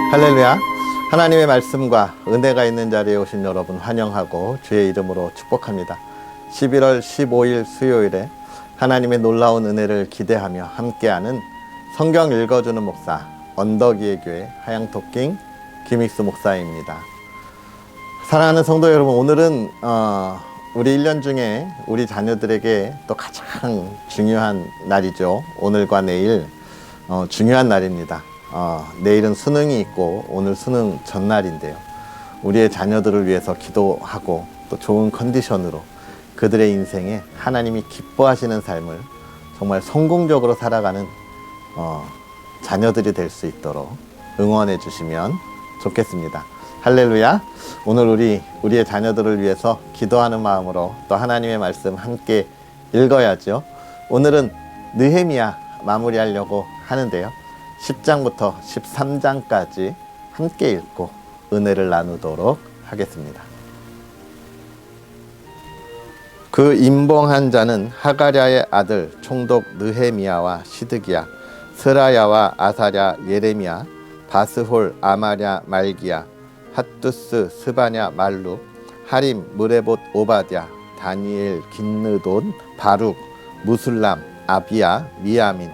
할렐루야. 하나님의 말씀과 은혜가 있는 자리에 오신 여러분 환영하고 주의 이름으로 축복합니다. 11월 15일 수요일에 하나님의 놀라운 은혜를 기대하며 함께하는 성경 읽어주는 목사 언덕위의 교회 하양토킹 김익수 목사입니다. 사랑하는 성도 여러분, 오늘은 우리 1년 중에 우리 자녀들에게 또 가장 중요한 날이죠. 오늘과 내일 중요한 날입니다. 내일은 수능이 있고 오늘 수능 전날인데요. 우리의 자녀들을 위해서 기도하고 또 좋은 컨디션으로 그들의 인생에 하나님이 기뻐하시는 삶을 정말 성공적으로 살아가는 자녀들이 될 수 있도록 응원해 주시면 좋겠습니다. 할렐루야. 오늘 우리의 자녀들을 위해서 기도하는 마음으로 또 하나님의 말씀 함께 읽어야죠. 오늘은 느헤미야 마무리하려고 하는데요. 10장부터 13장까지 함께 읽고 은혜를 나누도록 하겠습니다. 그 임봉한 자는 하가랴의 아들 총독 느헤미야와 시드기야, 스라야와 아사랴, 예레미야, 바스홀, 아마랴, 말기야, 핫두스, 스바냐, 말룩, 하림, 무레봇, 오바댜, 다니엘, 긴느돈, 바룩, 무술람, 아비야, 미야민,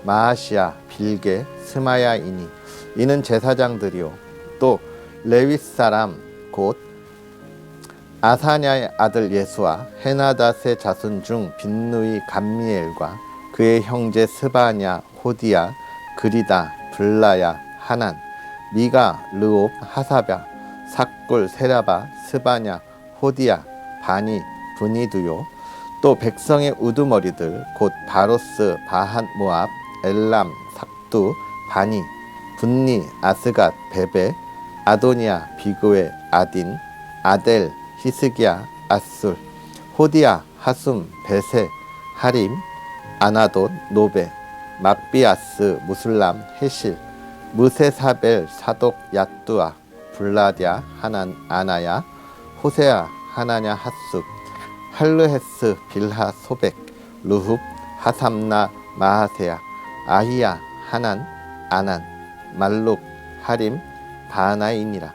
마하시야, 빌게, 스마야이니. 이는 제사장들이요 또 레위 사람 곧 아사냐의 아들 예수와 헤나닷의 자손 중 빈누이 감미엘과 그의 형제 스바냐, 호디야, 그리다, 블라야, 하난, 미가, 르옵, 하사랴, 삭굴, 세라바, 스바냐, 호디야, 바니, 브니두요. 또 백성의 우두머리들 곧 바로스, 바한 모압, 엘람, 삭두, 바니, 분니, 아스갓, 베베, 아도니아, 비그웨, 아딘, 아델, 히스기야, 아술, 호디야, 하숨, 베세, 하림, 아나돈, 노베, 맙비아스, 무술람, 헤실, 무세사벨, 사독, 야뚜아, 블라디아, 하난, 아나야, 호세아, 하나냐, 핫숲, 할르헤스, 빌하, 소백, 루흡, 하삼나, 마하세야, 아히야, 하난, 아난, 말룩, 하림, 바나이니라.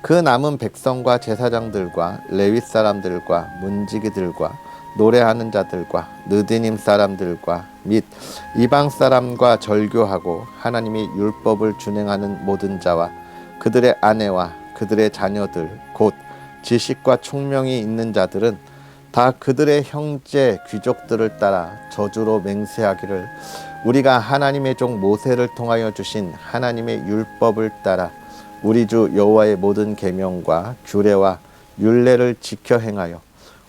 그 남은 백성과 제사장들과 레위 사람들과 문지기들과 노래하는 자들과 느디님 사람들과 및 이방 사람과 절교하고 하나님의 율법을 준행하는 모든 자와 그들의 아내와 그들의 자녀들 곧 지식과 총명이 있는 자들은 다 그들의 형제 귀족들을 따라 저주로 맹세하기를 우리가 하나님의 종 모세를 통하여 주신 하나님의 율법을 따라 우리 주 여호와의 모든 계명과 규례와 율례를 지켜 행하여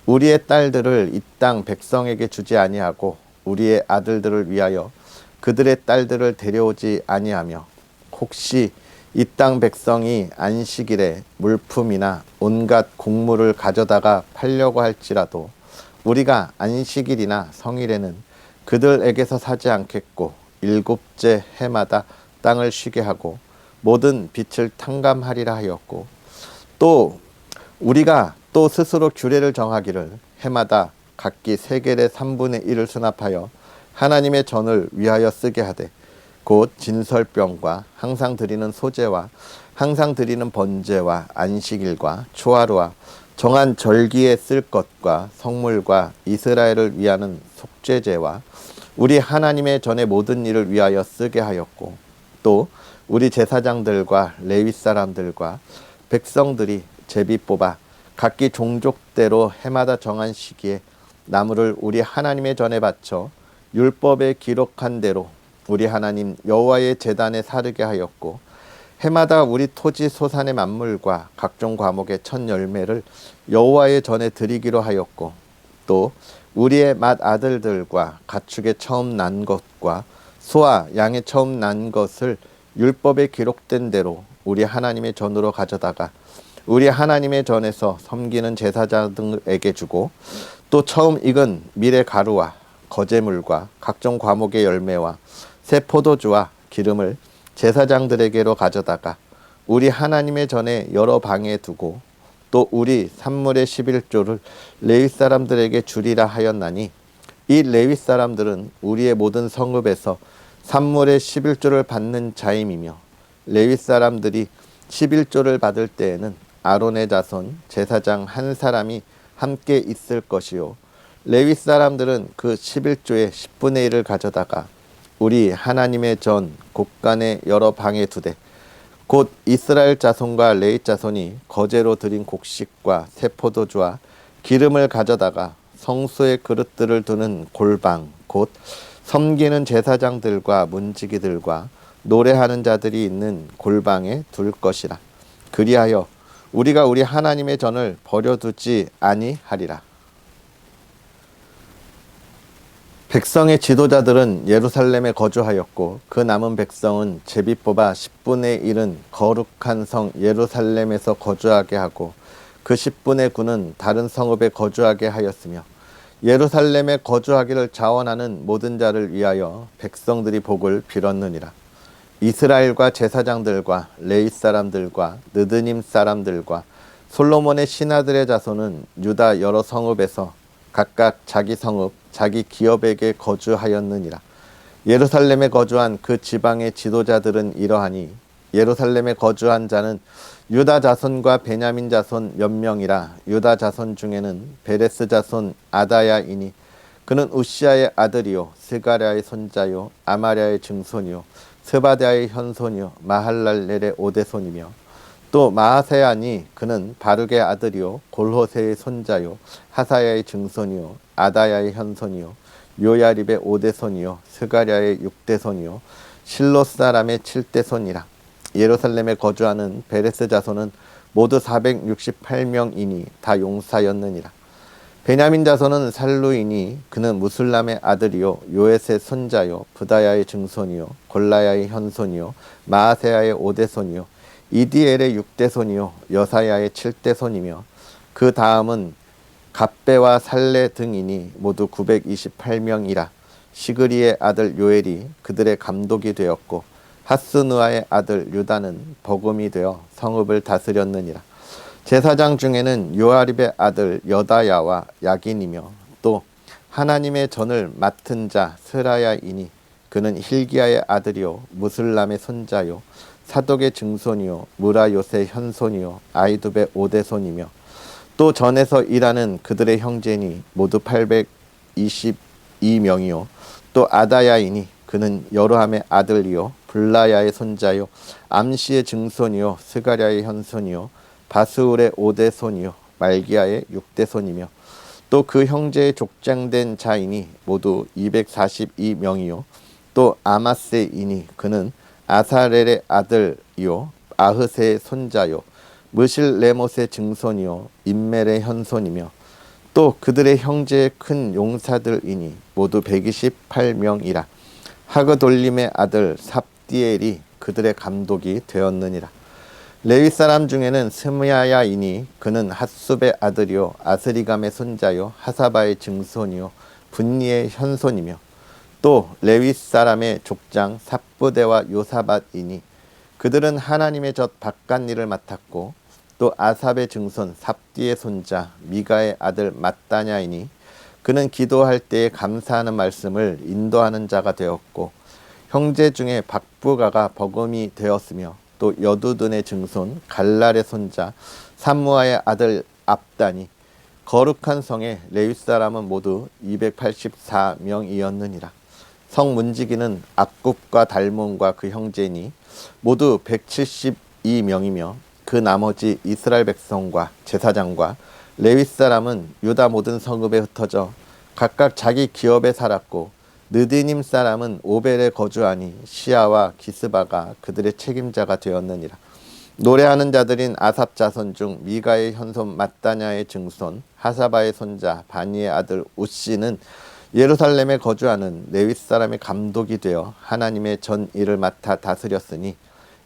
우리의 딸들을 이 땅 백성에게 주지 아니하고 우리의 아들들을 위하여 그들의 딸들을 데려오지 아니하며 혹시 이 땅 백성이 안식일에 물품이나 온갖 곡물을 가져다가 팔려고 할지라도 우리가 안식일이나 성일에는 그들에게서 사지 않겠고 일곱째 해마다 땅을 쉬게 하고 모든 빛을 탕감하리라 하였고 또 우리가 또 스스로 규례를 정하기를 해마다 각기 세겔의 3분의 1을 수납하여 하나님의 전을 위하여 쓰게 하되 곧 진설병과 항상 드리는 소제와 항상 드리는 번제와 안식일과 초하루와 정한 절기에 쓸 것과 성물과 이스라엘을 위하는 속죄제와 우리 하나님의 전의 모든 일을 위하여 쓰게 하였고 또 우리 제사장들과 레위 사람들과 백성들이 제비 뽑아 각기 종족대로 해마다 정한 시기에 나무를 우리 하나님의 전에 바쳐 율법에 기록한 대로 우리 하나님 여호와의 제단에 사르게 하였고 해마다 우리 토지 소산의 만물과 각종 과목의 첫 열매를 여호와의 전에 드리기로 하였고 또 우리의 맏 아들들과 가축의 처음 난 것과 소와 양의 처음 난 것을 율법에 기록된 대로 우리 하나님의 전으로 가져다가 우리 하나님의 전에서 섬기는 제사장들에게 주고 또 처음 익은 밀의 가루와 거제물과 각종 과목의 열매와 새 포도주와 기름을 제사장들에게로 가져다가 우리 하나님의 전에 여러 방에 두고 또 우리 산물의 11조를 레위 사람들에게 주리라 하였나니 이 레위 사람들은 우리의 모든 성읍에서 산물의 11조를 받는 자임이며 레위 사람들이 11조를 받을 때에는 아론의 자손 제사장 한 사람이 함께 있을 것이요 레위 사람들은 그 11조의 10분의 1을 가져다가 우리 하나님의 전 곳간의 여러 방에 두되 곧 이스라엘 자손과 레위 자손이 거제로 드린 곡식과 새 포도주와 기름을 가져다가 성소의 그릇들을 두는 골방 곧 섬기는 제사장들과 문지기들과 노래하는 자들이 있는 골방에 둘 것이라. 그리하여 우리가 우리 하나님의 전을 버려두지 아니하리라. 백성의 지도자들은 예루살렘에 거주하였고 그 남은 백성은 제비 뽑아 10분의 1은 거룩한 성 예루살렘에서 거주하게 하고 그 10분의 9는 다른 성읍에 거주하게 하였으며 예루살렘에 거주하기를 자원하는 모든 자를 위하여 백성들이 복을 빌었느니라. 이스라엘과 제사장들과 레위 사람들과 느드님 사람들과 솔로몬의 신하들의 자손은 유다 여러 성읍에서 각각 자기 성읍 자기 기업에게 거주하였느니라. 예루살렘에 거주한 그 지방의 지도자들은 이러하니 예루살렘에 거주한 자는 유다 자손과 베냐민 자손 몇 명이라. 유다 자손 중에는 베레스 자손 아다야이니 그는 우시아의 아들이요 스가랴의 손자요 아마랴의 증손이요 스바랴의 현손이요 마할랄렐의 오대손이며 또 마하세야니 그는 바룩의 아들이요 골호세의 손자요 하사야의 증손이요 아다야의 현손이요 요야립의 오대손이요 스가랴의 육대손이요 실롯 사람의 칠대손이라. 예루살렘에 거주하는 베레스 자손은 모두 468명이니 다 용사였느니라. 베냐민 자손은 살루이니 그는 무술람의 아들이요 요에스의 손자요 부다야의 증손이요 골라야의 현손이요 마아세야의 오대손이요 이디엘의 육대손이요 여사야의 칠대손이며 그 다음은 갑배와 살레 등이니 모두 928명이라. 시그리의 아들 요엘이 그들의 감독이 되었고 하스누아의 아들 유다는 버금이 되어 성읍을 다스렸느니라. 제사장 중에는 요아립의 아들 여다야와 야긴이며 또 하나님의 전을 맡은 자 스라야이니 그는 힐기야의 아들이요 무슬람의 손자요 사독의 증손이요 무라요의 현손이요 아이두의 오대손이며 또 전에서 일하는 그들의 형제니 모두 822명이요 또 아다야이니 그는 여로함의 아들이요 블라야의 손자요 암시의 증손이요 스가랴의 현손이요 바스울의 오대손이요 말기야의 육대손이며 또 그 형제의 족장된 자이니 모두 242명이요 또 아마세이니 그는 아사렐의 아들이요 아흐세의 손자요 무실레못의 증손이요 임멜의 현손이며 또 그들의 형제의 큰 용사들이니 모두 128명이라. 하그돌림의 아들 삽디엘이 그들의 감독이 되었느니라. 레위 사람 중에는 스므야야이니 그는 핫숲의 아들이요 아스리감의 손자요 하사바의 증손이요 분니의 현손이며 또 레위 사람의 족장 삽부대와 요사밭이니 그들은 하나님의 젖 바깥일을 맡았고 또 아삽의 증손 삽디의 손자 미가의 아들 mat다냐이니 그는 기도할 때에 감사하는 말씀을 인도하는 자가 되었고 형제 중에 박부가가 버금이 되었으며 또 여두둔의 증손 갈랄의 손자 삼무아의 아들 압다니 거룩한 성의 레위 사람은 모두 284명이었느니라. 성 문지기는 악굽과 달몬과 그 형제니 모두 172명이며 그 나머지 이스라엘 백성과 제사장과 레위 사람은 유다 모든 성읍에 흩어져 각각 자기 기업에 살았고 느디님 사람은 오벨에 거주하니 시아와 기스바가 그들의 책임자가 되었느니라. 노래하는 자들인 아삽 자손 중 미가의 현손 mat다냐의 증손 하사바의 손자 바니의 아들 우시는 예루살렘에 거주하는 레위 사람의 감독이 되어 하나님의 전 일을 맡아 다스렸으니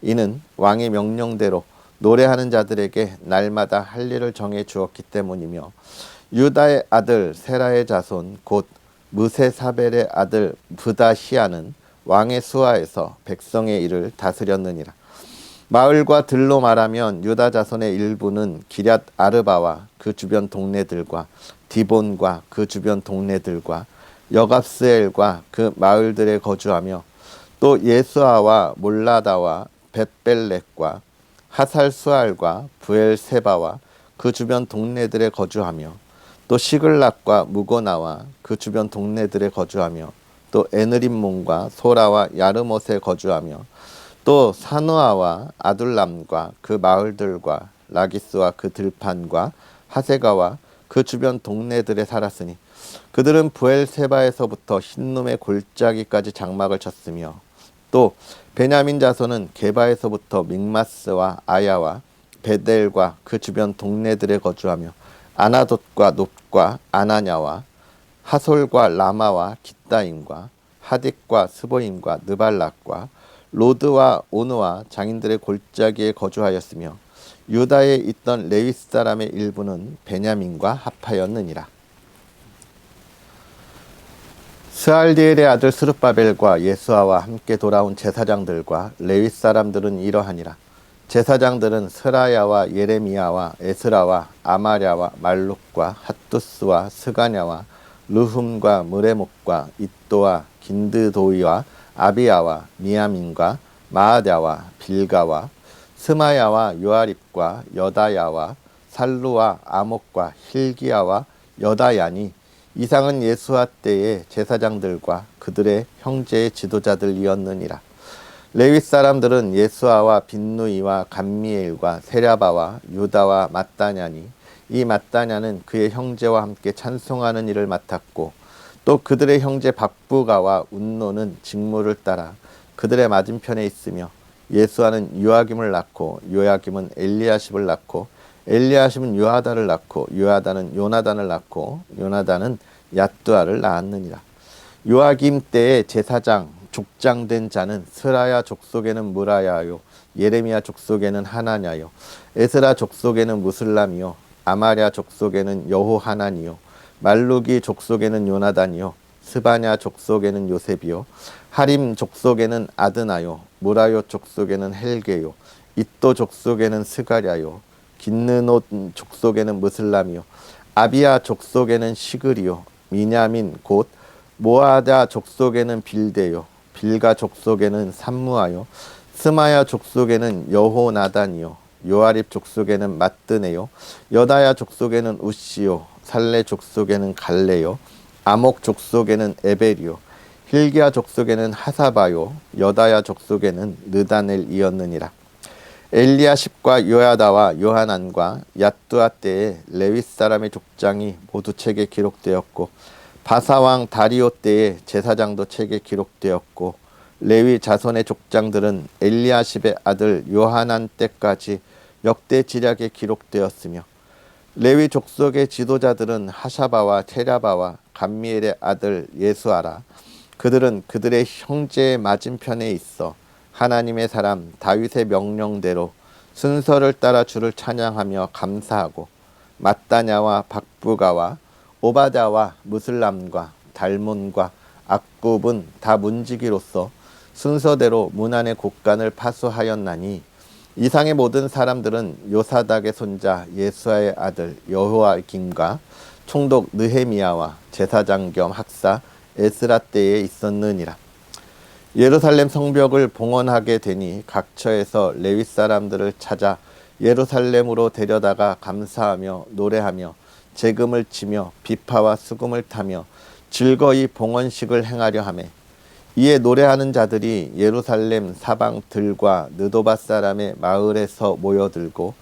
이는 왕의 명령대로 노래하는 자들에게 날마다 할 일을 정해 주었기 때문이며 유다의 아들 세라의 자손 곧 무세사벨의 아들 브다히아는 왕의 수하에서 백성의 일을 다스렸느니라. 마을과 들로 말하면 유다 자손의 일부는 기럇 아르바와 그 주변 동네들과 디본과 그 주변 동네들과 여갑스엘과 그 마을들에 거주하며 또 예수아와 몰라다와 벳벨렉과 하살수알과 부엘세바와 그 주변 동네들에 거주하며 또 시글락과 무고나와 그 주변 동네들에 거주하며 또 에느림몬과 소라와 야르못에 거주하며 또 사누아와 아둘람과 그 마을들과 라기스와 그 들판과 하세가와 그 주변 동네들에 살았으니 그들은 부엘세바에서부터 흰놈의 골짜기까지 장막을 쳤으며 또 베냐민 자손은 게바에서부터 믹마스와 아야와 베델과 그 주변 동네들에 거주하며 아나돗과 놋과 아나냐와 하솔과 라마와 기따임과 하딕과 스보임과 느발락과 로드와 오느와 장인들의 골짜기에 거주하였으며 유다에 있던 레위 사람의 일부는 베냐민과 합하였느니라. 스알디엘의 아들 스룹바벨과 예수아와 함께 돌아온 제사장들과 레위 사람들은 이러하니라. 제사장들은 스라야와 예레미야와 에스라와 아마랴와 말룩과 핫두스와 스가냐와 르훔과 무레목과 잇도와 긴드도이와 아비야와 미야민과 마아랴와 빌가와 스마야와 요아립과 여다야와 살루와 아목과 힐기야와 여다야니 이상은 예수아 때의 제사장들과 그들의 형제의 지도자들이었느니라. 레위 사람들은 예수아와 빈누이와 감미엘과 세랴바와 유다와 mat다냐니 이 mat다냐는 그의 형제와 함께 찬송하는 일을 맡았고 또 그들의 형제 박부가와 운노는 직무를 따라 그들의 맞은편에 있으며 예수아는 요아김을 낳고 요야김은 엘리야십을 낳고 엘리야십은 요하다를 낳고 요하다는 요나단을 낳고 요나단은 얏두아를 낳았느니라. 요아김 때의 제사장 족장된 자는 스라야 족속에는 무라야요 예레미야 족속에는 하나냐요 에스라 족속에는 무슬람이요 아마랴 족속에는 여호하나니요 말루기 족속에는 요나단이요 스바냐 족속에는 요셉이요 하림 족속에는 아드나요 무라요 족속에는 헬게요 잇도 족속에는 스가랴요 긴느노 족속에는 무슬람이요 아비야 족속에는 시그리요 미냐민 곧 모아다 족속에는 빌데요 빌가 족속에는 삼무아요 스마야 족속에는 여호나단이요 요아립 족속에는 mat드네요 여다야 족속에는 우시요 살레 족속에는 갈레요 아목 족속에는 에벨이요 힐기야 족속에는 하사바요 여다야 족속에는 느다넬이었느니라. 엘리야십과 요야다와 요하난과 얏두아 때에 레위 사람의 족장이 모두 책에 기록되었고 바사왕 다리오 때에 제사장도 책에 기록되었고 레위 자손의 족장들은 엘리야십의 아들 요하난 때까지 역대 지략에 기록되었으며 레위 족속의 지도자들은 하샤바와 테랴바와 감미엘의 아들 예수아라. 그들은 그들의 형제의 맞은편에 있어 하나님의 사람 다윗의 명령대로 순서를 따라 주를 찬양하며 감사하고 mat다냐와 박부가와 오바다와 무슬람과 달몬과 악굽은 다 문지기로서 순서대로 문안의 곡간을 파수하였나니 이상의 모든 사람들은 요사닥의 손자 예수아의 아들 여호야김과 총독 느헤미야와 제사장 겸 학사 에스라 때에 있었느니라. 예루살렘 성벽을 봉헌하게 되니 각처에서 레위 사람들을 찾아 예루살렘으로 데려다가 감사하며 노래하며 재금을 치며 비파와 수금을 타며 즐거이 봉헌식을 행하려 하매 이에 노래하는 자들이 예루살렘 사방 들과 느도바 사람의 마을에서 모여들고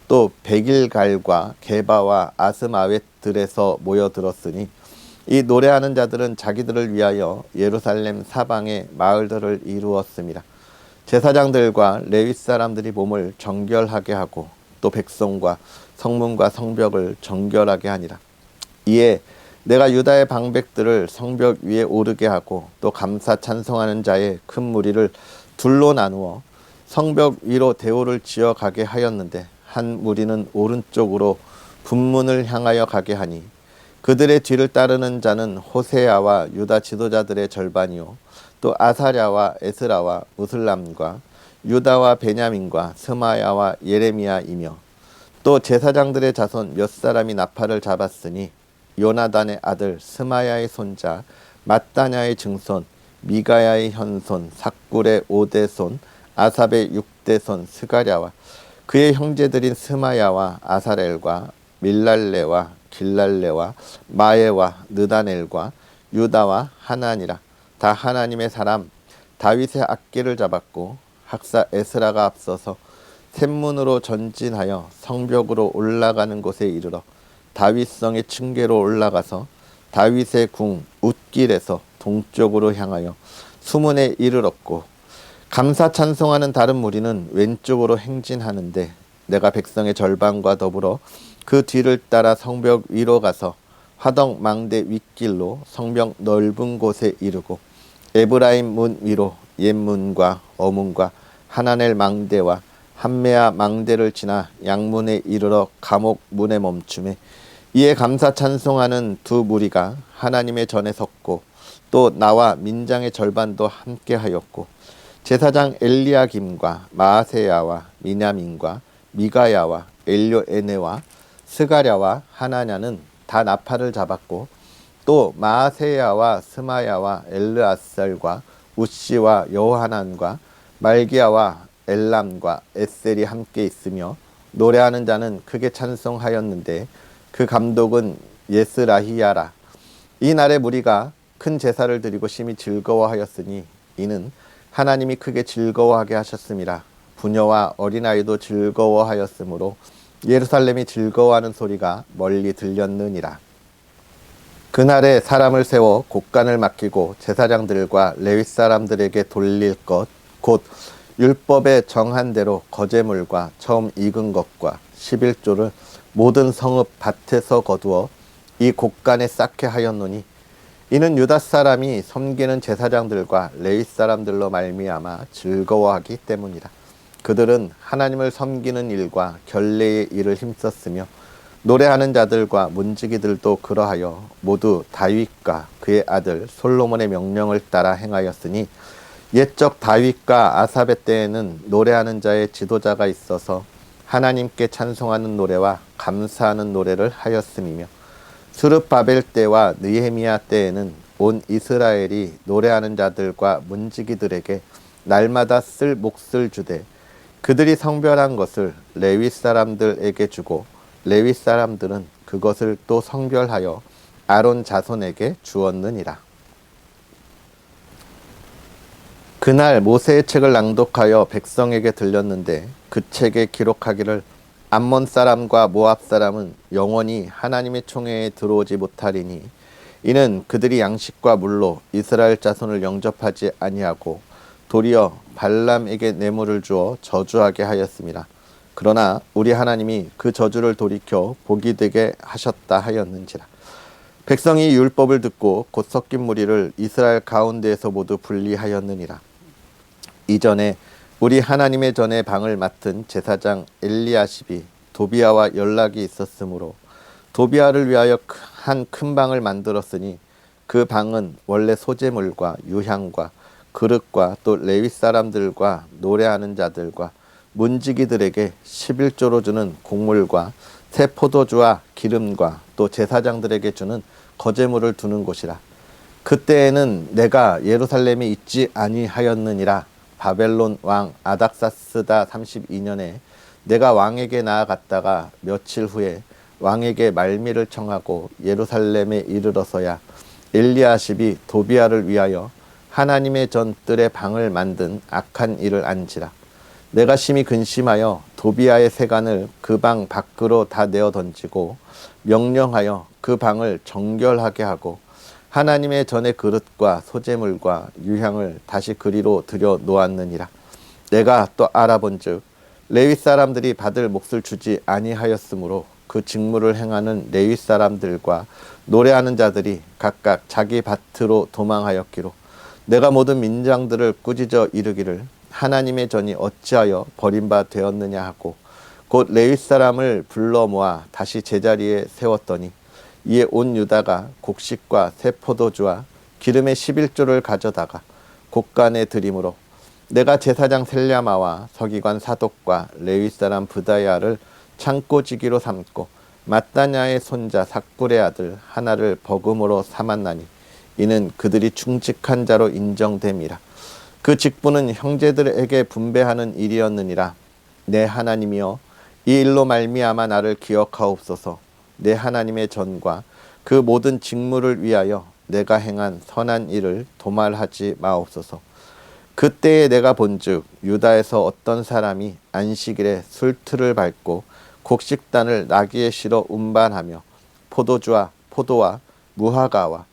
또 백일갈과 게바와 아스마웻들에서 모여들었으니 이 노래하는 자들은 자기들을 위하여 예루살렘 사방의 마을들을 이루었습니다. 제사장들과 레위 사람들이 몸을 정결하게 하고 또 백성과 성문과 성벽을 정결하게 하니라. 이에 내가 유다의 방백들을 성벽 위에 오르게 하고 또 감사 찬송하는 자의 큰 무리를 둘로 나누어 성벽 위로 대오를 지어 가게 하였는데 한 무리는 오른쪽으로 분문을 향하여 가게 하니 그들의 뒤를 따르는 자는 호세아와 유다 지도자들의 절반이요 또 아사랴와 에스라와 무슬람과 유다와 베냐민과 스마야와 예레미야이며 또 제사장들의 자손 몇 사람이 나팔을 잡았으니 요나단의 아들 스마야의 손자 mat다냐의 증손 미가야의 현손 삭굴의 오대손 아삽의 6대손 스가랴와 그의 형제들인 스마야와 아사렐과 밀랄레와 길랄레와 마에와 느다넬과 유다와 하나니라. 다 하나님의 사람 다윗의 악기를 잡았고 학사 에스라가 앞서서 샘문으로 전진하여 성벽으로 올라가는 곳에 이르러 다윗성의 층계로 올라가서 다윗의 궁 웃길에서 동쪽으로 향하여 수문에 이르렀고 감사 찬송하는 다른 무리는 왼쪽으로 행진하는데 내가 백성의 절반과 더불어 그 뒤를 따라 성벽 위로 가서 화덕 망대 윗길로 성벽 넓은 곳에 이르고 에브라임 문 위로 옛문과 어문과 하나넬 망대와 한메아 망대를 지나 양문에 이르러 감옥 문에 멈추매 이에 감사 찬송하는 두 무리가 하나님의 전에 섰고 또 나와 민장의 절반도 함께 하였고 제사장 엘리야김과 마아세야와 미냐민과 미가야와 엘료에네와 스가랴와 하나냐는 다 나팔을 잡았고 또 마아세야와 스마야와 엘르아살과 우시와 여호하난과 말기야와 엘람과 에셀이 함께 있으며 노래하는 자는 크게 찬송하였는데 그 감독은 예스라히야라. 이 날에 무리가 큰 제사를 드리고 심히 즐거워하였으니 이는 하나님이 크게 즐거워하게 하셨음이라. 부녀와 어린아이도 즐거워하였으므로 예루살렘이 즐거워하는 소리가 멀리 들렸느니라. 그날에 사람을 세워 곡간을 맡기고 제사장들과 레위 사람들에게 돌릴 것 곧 율법에 정한 대로 거제물과 처음 익은 것과 11조를 모든 성읍 밭에서 거두어 이 곡간에 쌓게 하였노니 이는 유다 사람이 섬기는 제사장들과 레위 사람들로 말미암아 즐거워하기 때문이라. 그들은 하나님을 섬기는 일과 결례의 일을 힘썼으며 노래하는 자들과 문지기들도 그러하여 모두 다윗과 그의 아들 솔로몬의 명령을 따라 행하였으니 옛적 다윗과 아삽의 때에는 노래하는 자의 지도자가 있어서 하나님께 찬송하는 노래와 감사하는 노래를 하였음이며 스룹바벨 때와 느헤미야 때에는 온 이스라엘이 노래하는 자들과 문지기들에게 날마다 쓸 몫을 주되 그들이 성별한 것을 레위 사람들에게 주고 레위 사람들은 그것을 또 성별하여 아론 자손에게 주었느니라. 그날 모세의 책을 낭독하여 백성에게 들렸는데 그 책에 기록하기를 암몬 사람과 모압 사람은 영원히 하나님의 총회에 들어오지 못하리니 이는 그들이 양식과 물로 이스라엘 자손을 영접하지 아니하고 도리어 발람에게 뇌물을 주어 저주하게 하였습니다. 그러나 우리 하나님이 그 저주를 돌이켜 복이 되게 하셨다 하였는지라. 백성이 율법을 듣고 곧 섞인 무리를 이스라엘 가운데에서 모두 분리하였느니라. 이전에 우리 하나님의 전에 방을 맡은 제사장 엘리야십이 도비아와 연락이 있었으므로 도비아를 위하여 한 큰 방을 만들었으니 그 방은 원래 소재물과 유향과 그릇과 또 레위 사람들과 노래하는 자들과 문지기들에게 11조로 주는 곡물과 새 포도주와 기름과 또 제사장들에게 주는 거제물을 두는 곳이라. 그때에는 내가 예루살렘에 있지 아니하였느니라. 바벨론 왕 아닥사스다 32년에 내가 왕에게 나아갔다가 며칠 후에 왕에게 말미를 청하고 예루살렘에 이르러서야 엘리야십이 도비아를 위하여 하나님의 전 뜰에 방을 만든 악한 일을 안지라. 내가 심히 근심하여 도비아의 세간을 그 방 밖으로 다 내어 던지고 명령하여 그 방을 정결하게 하고 하나님의 전의 그릇과 소재물과 유향을 다시 그리로 들여 놓았느니라. 내가 또 알아본즉 레위 사람들이 받을 몫을 주지 아니하였으므로 그 직무를 행하는 레위 사람들과 노래하는 자들이 각각 자기 밭으로 도망하였기로 내가 모든 민장들을 꾸짖어 이르기를 하나님의 전이 어찌하여 버림바 되었느냐 하고 곧 레위 사람을 불러 모아 다시 제자리에 세웠더니 이에 온 유다가 곡식과 새 포도주와 기름의 11조를 가져다가 곡간에 드림으로 내가 제사장 셀랴마와 서기관 사독과 레위 사람 브다야를 창고지기로 삼고 mat단야의 손자 삭불의 아들 하나를 버금으로 삼았나니 이는 그들이 충직한 자로 인정됨이라. 그 직분은 형제들에게 분배하는 일이었느니라. 내 하나님이여, 이 일로 말미암아 나를 기억하옵소서. 내 하나님의 전과 그 모든 직무를 위하여 내가 행한 선한 일을 도말하지 마옵소서. 그때에 내가 본즉 유다에서 어떤 사람이 안식일에 술틀을 밟고 곡식단을 나귀에 실어 운반하며 포도와 무화과와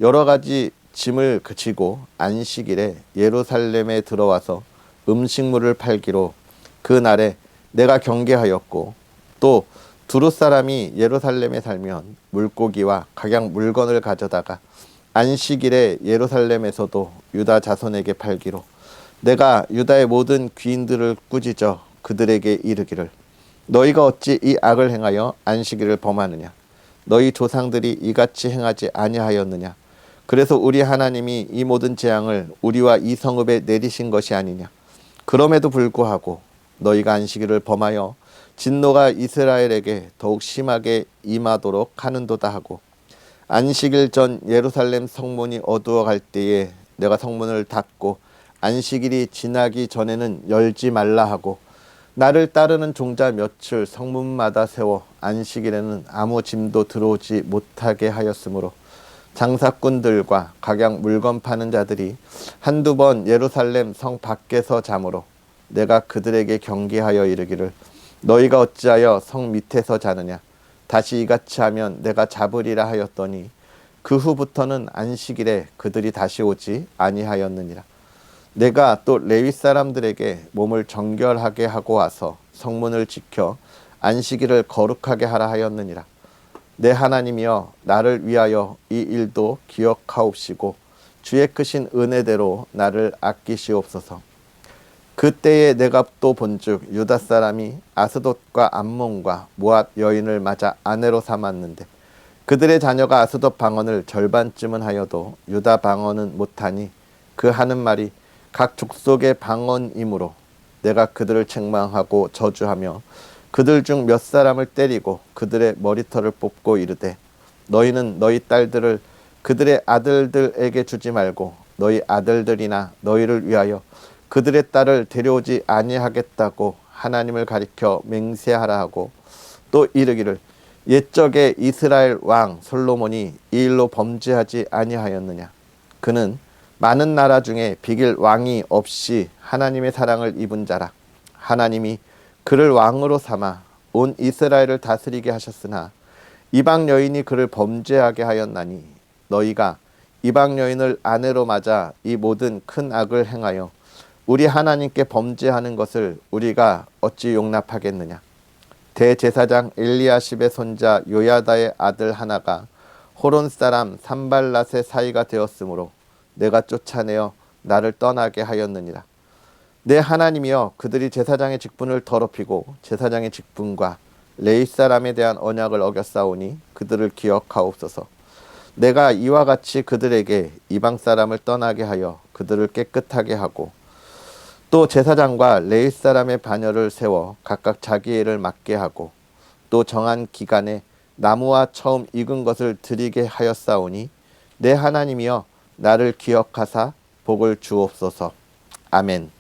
여러 가지 짐을 그치고 안식일에 예루살렘에 들어와서 음식물을 팔기로 그 날에 내가 경계하였고, 또 두루 사람이 예루살렘에 살면 물고기와 각양 물건을 가져다가 안식일에 예루살렘에서도 유다 자손에게 팔기로 내가 유다의 모든 귀인들을 꾸짖어 그들에게 이르기를, 너희가 어찌 이 악을 행하여 안식일을 범하느냐? 너희 조상들이 이같이 행하지 아니하였느냐? 그래서 우리 하나님이 이 모든 재앙을 우리와 이 성읍에 내리신 것이 아니냐? 그럼에도 불구하고 너희가 안식일을 범하여 진노가 이스라엘에게 더욱 심하게 임하도록 하는도다 하고, 안식일 전 예루살렘 성문이 어두워 갈 때에 내가 성문을 닫고 안식일이 지나기 전에는 열지 말라 하고, 나를 따르는 종자 몇을 성문마다 세워 안식일에는 아무 짐도 들어오지 못하게 하였으므로 장사꾼들과 각양 물건 파는 자들이 한두 번 예루살렘 성 밖에서 자므로 내가 그들에게 경계하여 이르기를, 너희가 어찌하여 성 밑에서 자느냐? 다시 이같이 하면 내가 잡으리라 하였더니 그 후부터는 안식일에 그들이 다시 오지 아니하였느니라. 내가 또 레위 사람들에게 몸을 정결하게 하고 와서 성문을 지켜 안식일을 거룩하게 하라 하였느니라. 내 하나님이여, 나를 위하여 이 일도 기억하옵시고 주의 크신 은혜대로 나를 아끼시옵소서. 그때에 내가 또 본즉 유다 사람이 아스돗과 암몬과 모압 여인을 맞아 아내로 삼았는데 그들의 자녀가 아스돗 방언을 절반쯤은 하여도 유다 방언은 못하니 그 하는 말이 각 족속의 방언이므로 내가 그들을 책망하고 저주하며 그들 중 몇 사람을 때리고 그들의 머리털을 뽑고 이르되, 너희는 너희 딸들을 그들의 아들들에게 주지 말고 너희 아들들이나 너희를 위하여 그들의 딸을 데려오지 아니하겠다고 하나님을 가리켜 맹세하라 하고, 또 이르기를, 옛적에 이스라엘 왕 솔로몬이 이 일로 범죄하지 아니하였느냐? 그는 많은 나라 중에 비길 왕이 없이 하나님의 사랑을 입은 자라. 하나님이 그를 왕으로 삼아 온 이스라엘을 다스리게 하셨으나 이방 여인이 그를 범죄하게 하였나니, 너희가 이방 여인을 아내로 맞아 이 모든 큰 악을 행하여 우리 하나님께 범죄하는 것을 우리가 어찌 용납하겠느냐? 대제사장 엘리야십의 손자 요야다의 아들 하나가 호론 사람 산발랏의 사이가 되었으므로 내가 쫓아내어 나를 떠나게 하였느니라. 내 하나님이여, 그들이 제사장의 직분을 더럽히고 제사장의 직분과 레위 사람에 대한 언약을 어겼사오니 그들을 기억하옵소서. 내가 이와 같이 그들에게 이방 사람을 떠나게 하여 그들을 깨끗하게 하고, 또 제사장과 레위 사람의 반열을 세워 각각 자기 일을 맡게 하고, 또 정한 기간에 나무와 처음 익은 것을 드리게 하였사오니 내 하나님이여, 나를 기억하사 복을 주옵소서. 아멘.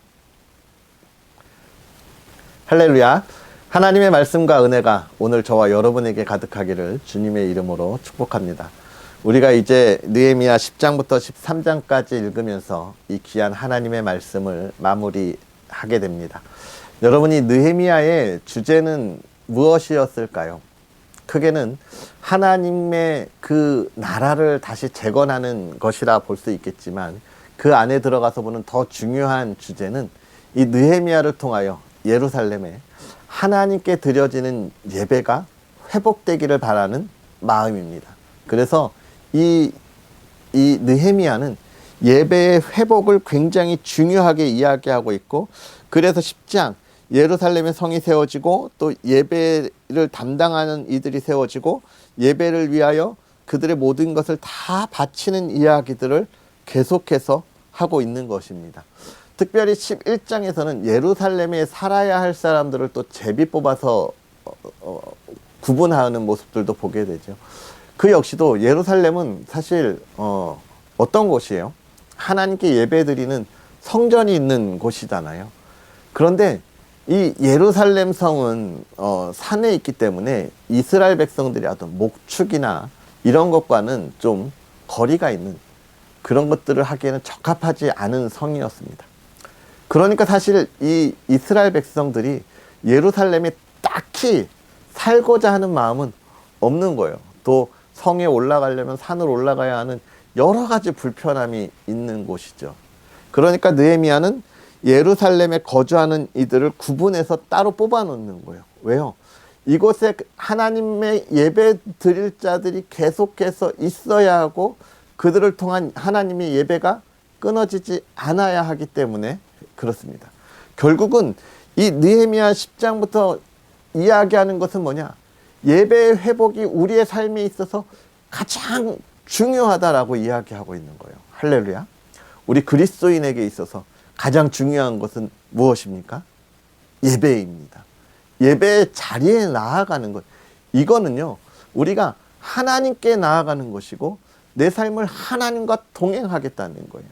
할렐루야. 하나님의 말씀과 은혜가 오늘 저와 여러분에게 가득하기를 주님의 이름으로 축복합니다. 우리가 이제 느헤미야 10장부터 13장까지 읽으면서 이 귀한 하나님의 말씀을 마무리하게 됩니다. 여러분이 느헤미야의 주제는 무엇이었을까요? 크게는 하나님의 그 나라를 다시 재건하는 것이라 볼 수 있겠지만, 그 안에 들어가서 보는 더 중요한 주제는 이 느헤미야를 통하여 예루살렘에 하나님께 드려지는 예배가 회복되기를 바라는 마음입니다. 그래서 이 느헤미야는 예배의 회복을 굉장히 중요하게 이야기하고 있고, 그래서 10장 예루살렘의 성이 세워지고 또 예배를 담당하는 이들이 세워지고 예배를 위하여 그들의 모든 것을 다 바치는 이야기들을 계속해서 하고 있는 것입니다. 특별히 11장에서는 예루살렘에 살아야 할 사람들을 또 제비 뽑아서 구분하는 모습들도 보게 되죠. 그 역시도 예루살렘은 사실 어떤 곳이에요? 하나님께 예배드리는 성전이 있는 곳이잖아요. 그런데 이 예루살렘 성은 산에 있기 때문에 이스라엘 백성들이 하던 목축이나 이런 것과는 좀 거리가 있는 그런 것들을 하기에는 적합하지 않은 성이었습니다. 그러니까 사실 이 이스라엘 백성들이 예루살렘에 딱히 살고자 하는 마음은 없는 거예요. 또 성에 올라가려면 산을 올라가야 하는 여러 가지 불편함이 있는 곳이죠. 그러니까 느헤미야는 예루살렘에 거주하는 이들을 구분해서 따로 뽑아 놓는 거예요. 왜요? 이곳에 하나님의 예배 드릴 자들이 계속해서 있어야 하고 그들을 통한 하나님의 예배가 끊어지지 않아야 하기 때문에 그렇습니다. 결국은 이 느헤미야 10장부터 이야기하는 것은 뭐냐? 예배의 회복이 우리의 삶에 있어서 가장 중요하다라고 이야기하고 있는 거예요. 할렐루야. 우리 그리스도인에게 있어서 가장 중요한 것은 무엇입니까? 예배입니다. 예배의 자리에 나아가는 것. 이거는요, 우리가 하나님께 나아가는 것이고 내 삶을 하나님과 동행하겠다는 거예요.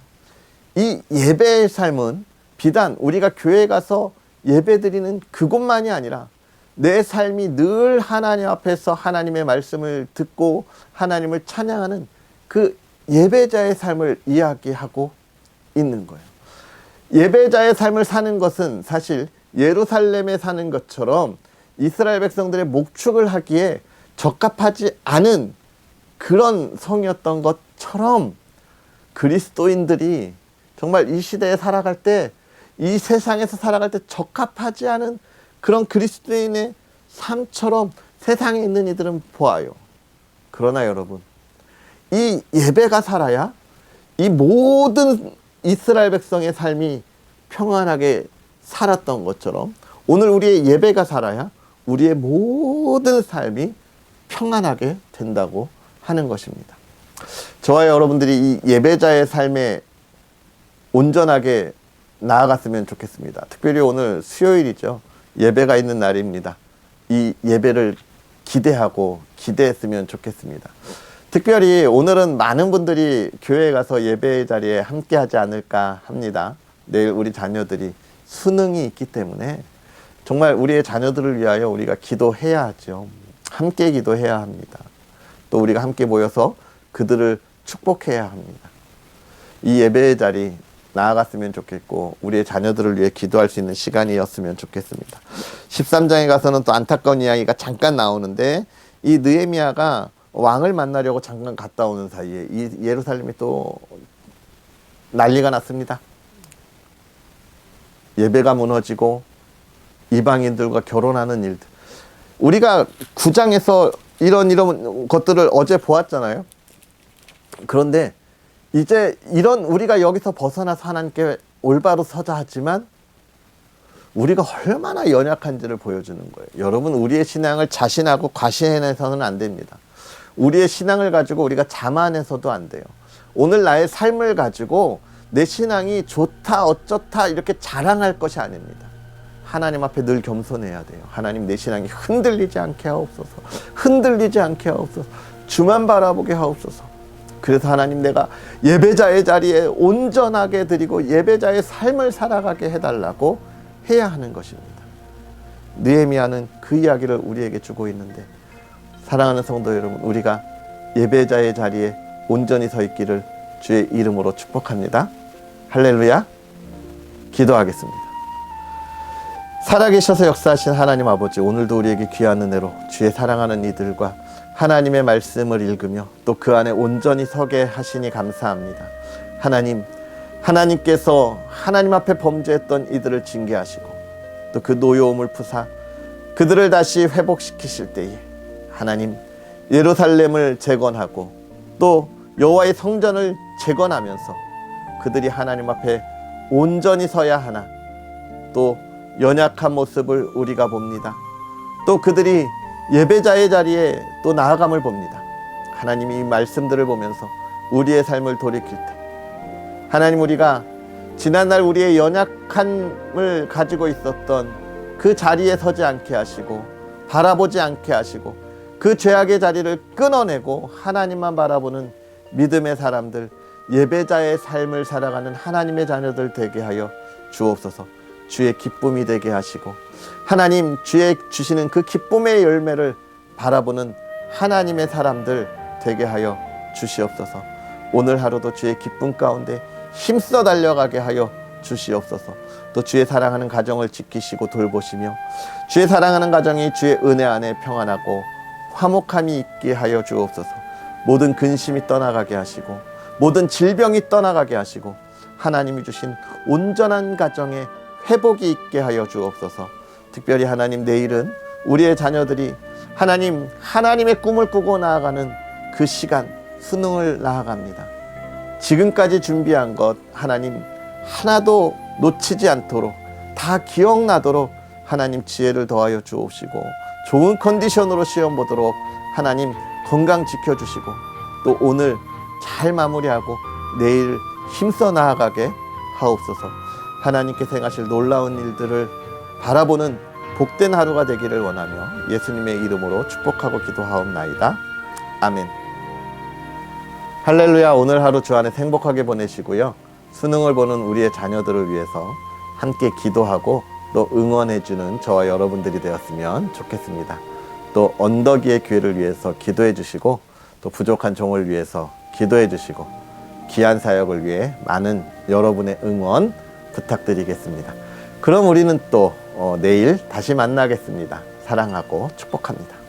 이 예배의 삶은 비단 우리가 교회에 가서 예배드리는 그것만이 아니라 내 삶이 늘 하나님 앞에서 하나님의 말씀을 듣고 하나님을 찬양하는 그 예배자의 삶을 이야기하고 있는 거예요. 예배자의 삶을 사는 것은 사실 예루살렘에 사는 것처럼 이스라엘 백성들의 목축을 하기에 적합하지 않은 그런 성이었던 것처럼 그리스도인들이 정말 이 시대에 살아갈 때, 이 세상에서 살아갈 때 적합하지 않은 그런 그리스도인의 삶처럼 세상에 있는 이들은 보아요. 그러나 여러분, 이 예배가 살아야 이 모든 이스라엘 백성의 삶이 평안하게 살았던 것처럼 오늘 우리의 예배가 살아야 우리의 모든 삶이 평안하게 된다고 하는 것입니다. 저와 여러분들이 이 예배자의 삶에 온전하게 나아갔으면 좋겠습니다. 특별히 오늘 수요일이죠. 예배가 있는 날입니다. 이 예배를 기대했으면 좋겠습니다. 특별히 오늘은 많은 분들이 교회에 가서 예배의 자리에 함께 하지 않을까 합니다. 내일 우리 자녀들이 수능이 있기 때문에 정말 우리의 자녀들을 위하여 우리가 기도해야 하죠. 함께 기도해야 합니다. 또 우리가 함께 모여서 그들을 축복해야 합니다. 이 예배의 자리 나아갔으면 좋겠고 우리의 자녀들을 위해 기도할 수 있는 시간이었으면 좋겠습니다. 13장에 가서는 또 안타까운 이야기가 잠깐 나오는데 이 느헤미야가 왕을 만나려고 잠깐 갔다 오는 사이에 이 예루살렘이 또 난리가 났습니다. 예배가 무너지고 이방인들과 결혼하는 일들. 우리가 9장에서 이런 것들을 어제 보았잖아요. 그런데 이제 이런 우리가 여기서 벗어나서 하나님께 올바로 서자 하지만 우리가 얼마나 연약한지를 보여주는 거예요. 여러분, 우리의 신앙을 자신하고 과시해내서는 안 됩니다. 우리의 신앙을 가지고 우리가 자만해서도 안 돼요. 오늘 나의 삶을 가지고 내 신앙이 좋다 어쩌다 이렇게 자랑할 것이 아닙니다. 하나님 앞에 늘 겸손해야 돼요. 하나님, 내 신앙이 흔들리지 않게 하옵소서. 흔들리지 않게 하옵소서. 주만 바라보게 하옵소서. 그래서 하나님, 내가 예배자의 자리에 온전하게 드리고 예배자의 삶을 살아가게 해달라고 해야 하는 것입니다. 느헤미야는 그 이야기를 우리에게 주고 있는데, 사랑하는 성도 여러분, 우리가 예배자의 자리에 온전히 서 있기를 주의 이름으로 축복합니다. 할렐루야. 기도하겠습니다. 살아계셔서 역사하신 하나님 아버지, 오늘도 우리에게 귀한 은혜로 주의 사랑하는 이들과 하나님의 말씀을 읽으며 또 그 안에 온전히 서게 하시니 감사합니다. 하나님, 하나님께서 하나님 앞에 범죄했던 이들을 징계하시고 또 그 노여움을 푸사 그들을 다시 회복시키실 때에 하나님, 예루살렘을 재건하고 또 여호와의 성전을 재건하면서 그들이 하나님 앞에 온전히 서야 하나, 또 연약한 모습을 우리가 봅니다. 또 그들이 예배자의 자리에 또 나아감을 봅니다. 하나님이 이 말씀들을 보면서 우리의 삶을 돌이킬 때 하나님, 우리가 지난날 우리의 연약함을 가지고 있었던 그 자리에 서지 않게 하시고 바라보지 않게 하시고 그 죄악의 자리를 끊어내고 하나님만 바라보는 믿음의 사람들, 예배자의 삶을 살아가는 하나님의 자녀들 되게 하여 주옵소서. 주의 기쁨이 되게 하시고 하나님 주의 주시는 그 기쁨의 열매를 바라보는 하나님의 사람들 되게 하여 주시옵소서. 오늘 하루도 주의 기쁨 가운데 힘써 달려가게 하여 주시옵소서. 또 주의 사랑하는 가정을 지키시고 돌보시며 주의 사랑하는 가정이 주의 은혜 안에 평안하고 화목함이 있게 하여 주옵소서. 모든 근심이 떠나가게 하시고 모든 질병이 떠나가게 하시고 하나님이 주신 온전한 가정에 회복이 있게 하여 주옵소서. 특별히 하나님, 내일은 우리의 자녀들이 하나님의 꿈을 꾸고 나아가는 그 시간, 수능을 나아갑니다. 지금까지 준비한 것 하나님 하나도 놓치지 않도록 다 기억나도록 하나님 지혜를 더하여 주옵시고 좋은 컨디션으로 시험 보도록 하나님 건강 지켜주시고 또 오늘 잘 마무리하고 내일 힘써 나아가게 하옵소서. 하나님께서 행하실 놀라운 일들을 바라보는 복된 하루가 되기를 원하며 예수님의 이름으로 축복하고 기도하옵나이다. 아멘. 할렐루야. 오늘 하루 주 안에 행복하게 보내시고요. 수능을 보는 우리의 자녀들을 위해서 함께 기도하고 또 응원해주는 저와 여러분들이 되었으면 좋겠습니다. 또 언덕이의 교회를 위해서 기도해 주시고 또 부족한 종을 위해서 기도해 주시고 귀한 사역을 위해 많은 여러분의 응원 부탁드리겠습니다. 그럼 우리는 또 내일 다시 만나겠습니다. 사랑하고 축복합니다.